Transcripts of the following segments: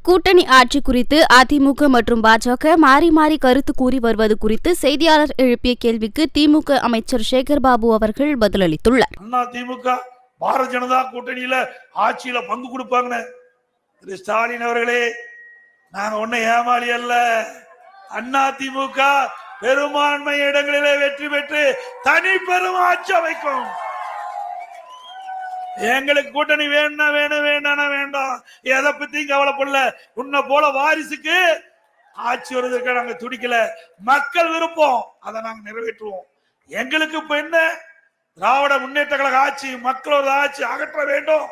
கூட்டணி ஆட்சி குறித்து அதிமுக மற்றும் பாஜக மாறி மாறி கருத்து கூறி வருவது குறித்து செய்தியாளர் எழுப்பிய கேள்விக்கு திமுக அமைச்சர் சேகர்பாபு அவர்கள் பதிலளித்துள்ளார். அதிமுக பாரதிய ஜனதா கூட்டணியில ஆட்சியில பங்கு கொடுப்பாங்க. திரு ஸ்டாலின் அவர்களே, நாங்க ஒன்னும் ஏமாளி அல்ல. அதிமுக பெரும்பான்மை இடங்களிலே வெற்றி பெற்று தனி பெரும் ஆட்சி அமைக்கும். எங்களுக்கு கூட்டணி வேணா வேணும், வேண்டானா வேண்டாம், எதை பத்தியும் கவலைப்படல. உன்னை போல வாரிசுக்கு ஆட்சி வருவதற்கு நாங்க துடிக்கல. மக்கள் விருப்பம், அதை நாங்க நிறைவேற்றுவோம். எங்களுக்கு இப்ப என்ன, திராவிட முன்னேற்ற கழக ஆட்சி, மக்களோட ஆட்சி அகற்ற வேண்டும்.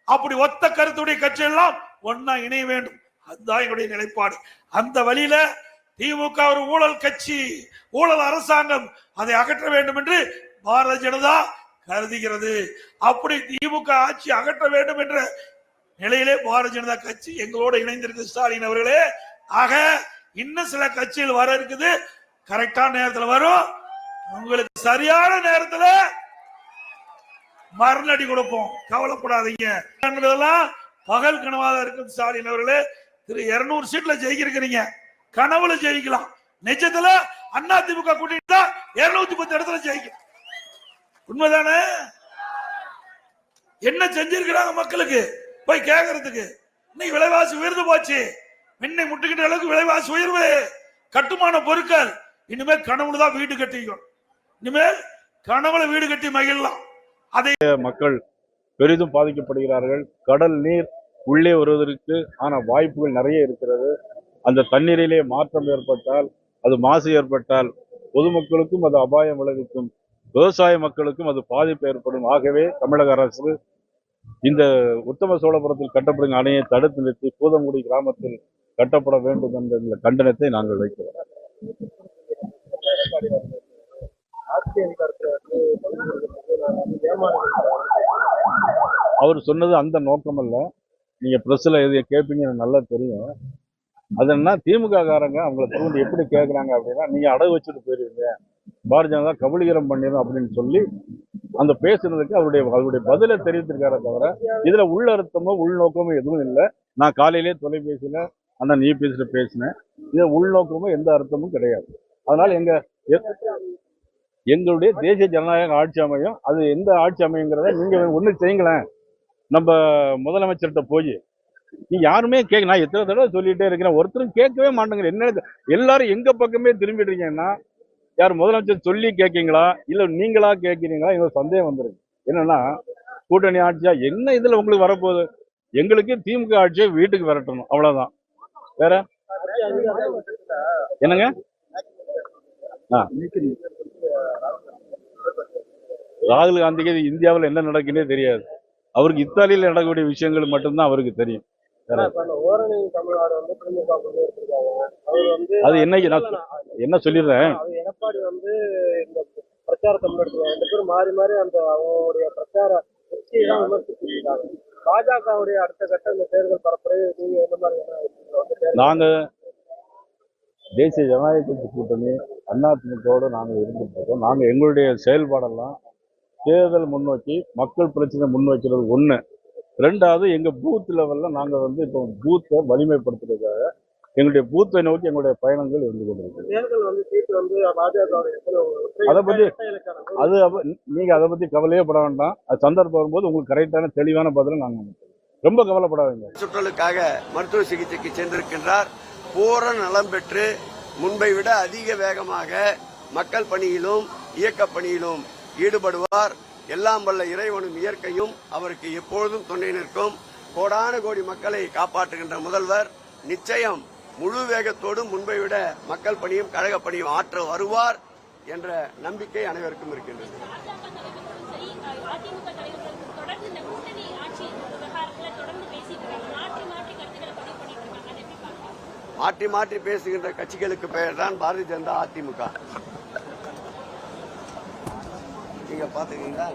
அப்படி ஒத்த கருத்துடைய கட்சி எல்லாம் ஒன்னா இணைய வேண்டும். அதுதான் எங்களுடைய நிலைப்பாடு. அந்த வழியில திமுக ஒரு ஊழல் கட்சி, ஊழல் அரசாங்கம், அதை அகற்ற வேண்டும் என்று பாரதிய ஜனதா கருதுகிறது. அப்படி திமுக ஆட்சி அகற்ற வேண்டும் என்ற நிலையிலே பாரதிய ஜனதா கட்சி எங்களோடு இணைந்திருக்கு. ஸ்டாலின் அவர்களே, ஆக இன்னும் சில கட்சிகள் வர இருக்குது. கரெக்டான நேரத்தில் வரும். உங்களுக்கு சரியான நேரத்தில் மரணடி கொடுப்போம், கவலைப்படாதீங்க. பகல் கனவாக இருக்கு. ஸ்டாலின் அவர்களே, 200 சீட்ல ஜெயிக்கிறீங்க. கனவுல ஜெயிக்கலாம், நிஜத்துல அதிமுக கூட்டணி 210 இடத்துல ஜெயிக்கும். உண்மைதானே? என்ன செஞ்சிருக்கிறாங்க மக்களுக்கு போய் கேட்கறதுக்கு? இன்னைக்கு விலைவாசி உயர்ந்து போச்சு. முன்னை முட்டுக்கிட்ட அளவுக்கு விலைவாசி உயர்வு. கட்டுமான பொருட்கள் இனிமேல் கனவுல தான் வீடு கட்டிக்கும். இனிமேல் கனவுல வீடு கட்டி மகிழலாம். அதை மக்கள் பெரிதும் பாதிக்கப்படுகிறார்கள். கடல் நீர் உள்ளே வருவதற்கு ஆன வாய்ப்புகள் நிறைய இருக்கிறது. அந்த தண்ணீரிலே மாற்றம் ஏற்பட்டால், அது மாசு ஏற்பட்டால் பொதுமக்களுக்கும் அது அபாயம் விளைவிக்கும், விவசாய மக்களுக்கும் அது பாதிப்பு ஏற்படும். ஆகவே தமிழக அரசு இந்த உத்தம சோழபுரத்தில் கட்டப்படும் அணையை தடுத்து நிறுத்தி பூதங்குடி கிராமத்தில் கட்டப்பட வேண்டும் என்ற கண்டனத்தை நாங்கள் வைக்கிறோம். அவர் சொன்னது அந்த நோக்கம் அல்ல. நீங்க பிரஸ்ல எது கேட்பீங்க எனக்கு நல்லா தெரியும். அது என்ன, திமுக காரங்க அவங்கள தூண்டி எப்படி கேட்கறாங்க அப்படின்னா, நீங்க அடகு வச்சுட்டு போயிருவீங்க, பாரதிய ஜனதா கபலீகரம் பண்ணிடும் அப்படின்னு சொல்லி அந்த பேசுனதுக்கு அவருடைய பதிலை தெரிவித்திருக்கார தவிர இதுல உள்ள அர்த்தமோ உள்நோக்கமோ எதுவும் இல்லை. நான் காலையிலே தொலைபேசியில அண்ணன் நீ பேசினேன். இது உள்நோக்கமோ எந்த அர்த்தமும் கிடையாது. அதனால எங்களுடைய தேசிய ஜனநாயக ஆட்சி அமையும். அது எந்த ஆட்சி அமையுங்கிறத நீங்க ஒண்ணு செய்யுங்களேன். நம்ம முதலமைச்சர்கிட்ட போய் நீ யாருமே நான் எத்தனை தடவை சொல்லிட்டே இருக்கிறேன், ஒருத்தரும் கேட்கவே மாட்டேங்கிற. என்ன எல்லாரும் எங்க பக்கமே திரும்பிடுறீங்கன்னா, யார் முதலமைச்சர் சொல்லி கேட்கீங்களா இல்ல நீங்களா கேட்கிறீங்களா? எங்களுக்கு சந்தேகம் வந்துருக்கு. என்னன்னா, கூட்டணி ஆட்சியா என்ன இதுல உங்களுக்கு வரப்போகுது? எங்களுக்கு திமுக ஆட்சியை வீட்டுக்கு விரட்டணும், அவ்வளவுதான். வேற என்னங்க? ராகுல் காந்திக்கு இந்தியாவில் என்ன நடக்குன்னே தெரியாது. அவருக்கு இத்தாலியில் நடக்கக்கூடிய விஷயங்கள் மட்டும்தான் அவருக்கு தெரியும். அது என்னைக்கு நான் என்ன சொல்லிடுறேன், நாங்க தேசிய ஜனநாயக கட்சி கூட்டணி அதிமுகவோடு நாங்கள் இருந்துட்டு இருக்கோம். நாங்க எங்களுடைய செயல்பாடெல்லாம் தேர்தல் முன்னோக்கி மக்கள் பிரச்சனை முன்வைக்கிறது ஒண்ணு. ரெண்டாவது, எங்க பூத் லெவல்ல நாங்க இப்போ பூத்தை வலிமைப்படுத்துறதுக்காக எங்களுடைய பூத்தை நோக்கி எங்களுடைய பயணங்கள் இருந்து கொண்டிருக்கு. அதை பத்தி நீங்க அதை பத்தி கவலையே பட வேண்டாம். அது சந்தர்ப்பம் வரும்போது உங்களுக்கு கரெக்டான தெளிவான பதிலை நாங்க ரொம்ப கவலைப்படாதீங்க. சுற்றலுக்காக மருத்துவ சிகிச்சைக்கு சென்றிருக்கின்றார். பூரண நலம் பெற்று முன்பை விட அதிக வேகமாக மக்கள் பணியிலும் இயக்க பணியிலும் ஈடுபடுவார். எல்லாம் வல்ல இறைவனும் இயற்கையும் அவருக்கு எப்பொழுதும் துணை நிற்கும். கோடான கோடி மக்களை காப்பாற்றுகின்ற முதல்வர் நிச்சயம் முழு வேகத்தோடு முன்பை விட மக்கள் பணியும் கழக பணியும் ஆற்ற வருவார் என்ற நம்பிக்கை அனைவருக்கும் இருக்கின்றது. மாற்றி மாற்றி பேசுகின்ற கட்சிகளுக்கு பெயர் தான் பாரதிய ஜனதா அதிமுக. நீங்க பாத்துக்கீங்களா?